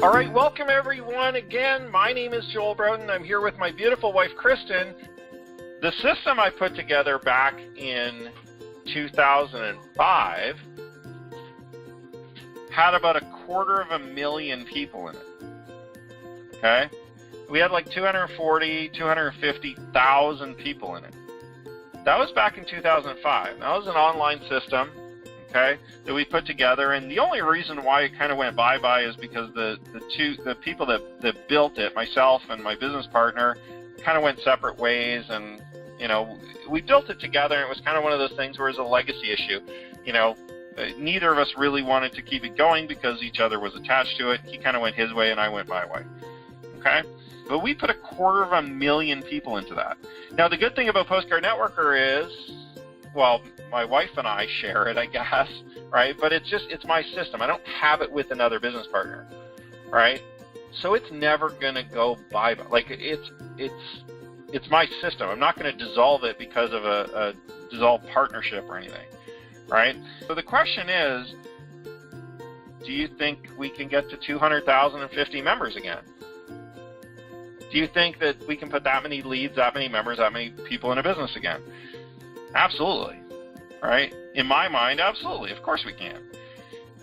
All right, welcome everyone again. My name is Joel Broughton. I'm here with my beautiful wife, Kristen. The system I put together back in 2005 had about 250,000 people in it, okay? We had like 250,000 people in it. That was back in 2005. That was an online system, okay, that we put together, and the only reason why it kind of went bye-bye is because the people that built it, myself and my business partner, kind of went separate ways, and we built it together, and it was kind of one of those things where it was a legacy issue. Neither of us really wanted to keep it going because each other was attached to it. He kind of went his way, and I went my way, okay? But we put 250,000 people into that. Now, the good thing about Postcard Networker is, well, my wife and I share it, I guess, right? But it's my system. I don't have it with another business partner, right? So it's never going to go bye-bye. Like, it's my system. I'm not going to dissolve it because of a dissolved partnership or anything, right? So the question is, do you think we can get to 200,050 members again? Do you think that we can put that many leads, that many members, that many people in a business again? Absolutely, right? In my mind, absolutely. Of course we can.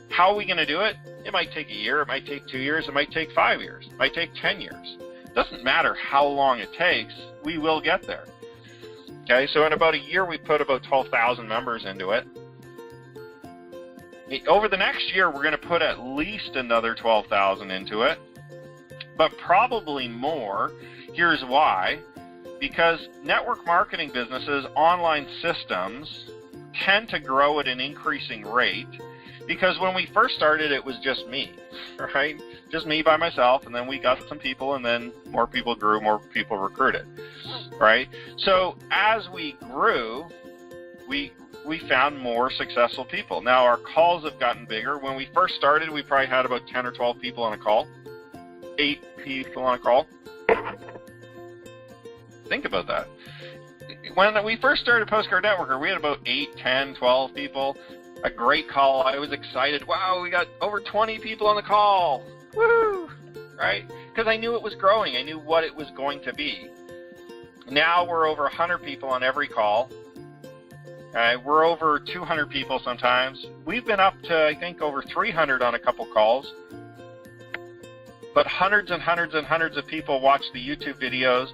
How are we going to do it? It might take a year. It might take 2 years. It might take 5 years. It might take 10 years. It doesn't matter how long it takes. We will get there. Okay, so in about a year, we put about 12,000 members into it. Over the next year, we're going to put at least another 12,000 into it, but probably more. Here's why. Because network marketing businesses, online systems, tend to grow at an increasing rate. Because when we first started, it was just me, right? Just me by myself, and then we got some people, and then more people grew, more people recruited, right? So as we grew, we found more successful people. Now, our calls have gotten bigger. When we first started, we probably had about 10 or 12 people on a call, 8 people on a call. Think about that. When we first started Postcard Networker, we had about 8, 10, 12 people. A great call. I was excited. Wow, we got over 20 people on the call. Woo! Right? Because I knew it was growing. I knew what it was going to be. Now we're over 100 people on every call. We're over 200 people sometimes. We've been up to, I think, over 300 on a couple calls. But hundreds and hundreds and hundreds of people watch the YouTube videos,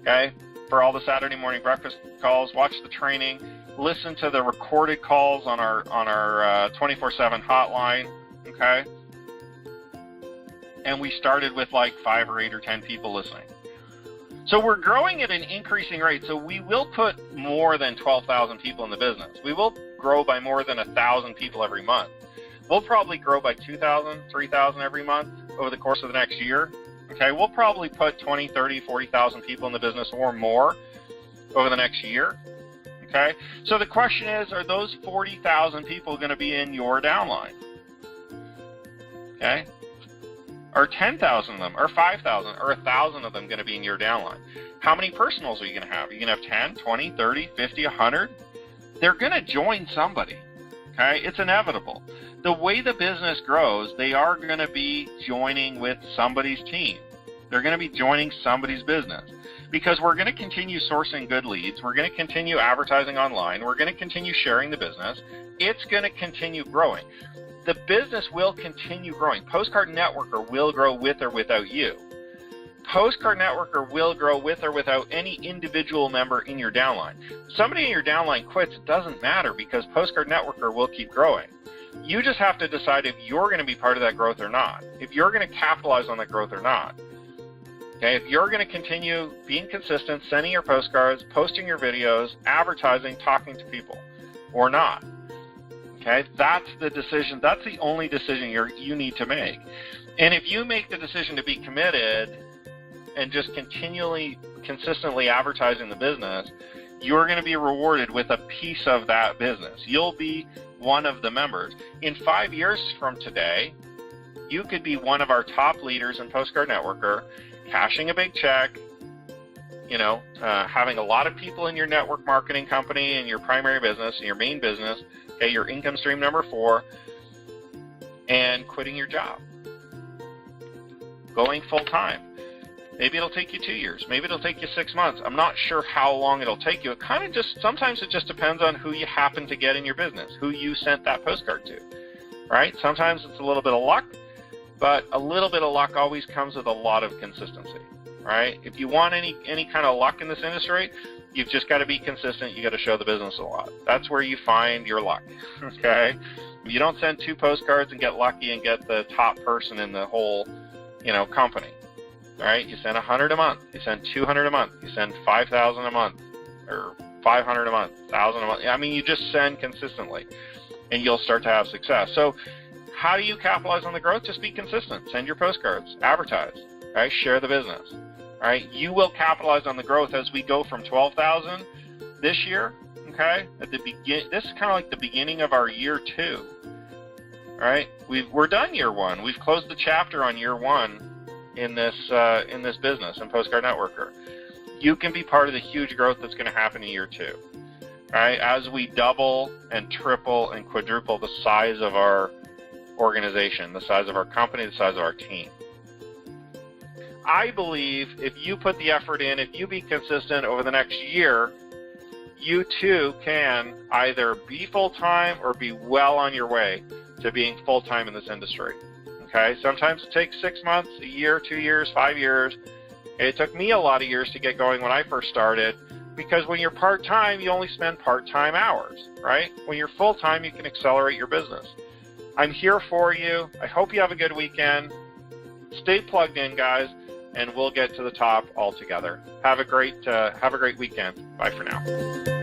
okay, for all the Saturday morning breakfast calls, watch the training, listen to the recorded calls on our 24/7 hotline, okay? And we started with like 5 or 8 or 10 people listening. So we're growing at an increasing rate, so we will put more than 12,000 people in the business. We will grow by more than 1,000 people every month. We'll probably grow by 2,000, 3,000 every month over the course of the next year. Okay, we'll probably put 20, 30, 40,000 people in the business or more over the next year. Okay, so the question is, are those 40,000 people going to be in your downline? Okay, are 10,000 of them, or 5,000, or 1,000 of them going to be in your downline? How many personals are you going to have? Are you going to have 10, 20, 30, 50, 100? They're going to join somebody. Okay, it's inevitable. The way the business grows, they are going to be joining with somebody's team. They're going to be joining somebody's business because we're going to continue sourcing good leads. We're going to continue advertising online. We're going to continue sharing the business. It's going to continue growing. The business will continue growing. Postcard Networker will grow with or without you. Postcard Networker will grow with or without any individual member in your downline. Somebody in your downline quits, it doesn't matter because Postcard Networker will keep growing. You just have to decide if you're going to be part of that growth or not, if you're going to capitalize on that growth or not. Okay, if you're going to continue being consistent, sending your postcards, posting your videos, advertising, talking to people, or not. Okay, that's the decision. That's the only decision you need to make. And if you make the decision to be committed and just consistently advertising the business, you're going to be rewarded with a piece of that business. You'll be one of the members. In 5 years from today, you could be one of our top leaders in Postcard Networker, cashing a big check, having a lot of people in your network marketing company and your primary business and your main business, okay, your income stream number 4, and quitting your job. going full-time. Maybe it'll take you 2 years. Maybe it'll take you 6 months. I'm not sure how long it'll take you. It kind of just, sometimes it just depends on who you happen to get in your business, who you sent that postcard to, right? Sometimes it's a little bit of luck, but a little bit of luck always comes with a lot of consistency, right? If you want any kind of luck in this industry, you've just got to be consistent. You got to show the business a lot. That's where you find your luck, okay? You don't send 2 postcards and get lucky and get the top person in the whole, company. All right, you send 100 a month, you send 200 a month, you send 5,000 a month, or 500 a month, 1,000 a month. I mean, you just send consistently, and you'll start to have success. So how do you capitalize on the growth? Just be consistent. Send your postcards, advertise, right? Share the business, all right? You will capitalize on the growth as we go from 12,000 this year, okay? This is kind of like the beginning of our year 2, all right? We're done year 1. We've closed the chapter on year 1 in this business, in Postcard Networker. You can be part of the huge growth that's going to happen in year 2. All right, as we double and triple and quadruple the size of our organization, the size of our company, the size of our team. I believe if you put the effort in, if you be consistent over the next year, you too can either be full-time or be well on your way to being full-time in this industry. Okay, sometimes it takes 6 months, a year, 2 years, 5 years. It took me a lot of years to get going when I first started, because when you're part-time, you only spend part-time hours, right? When you're full-time, you can accelerate your business. I'm here for you. I hope you have a good weekend. Stay plugged in, guys, and we'll get to the top all together. Have a great weekend. Bye for now.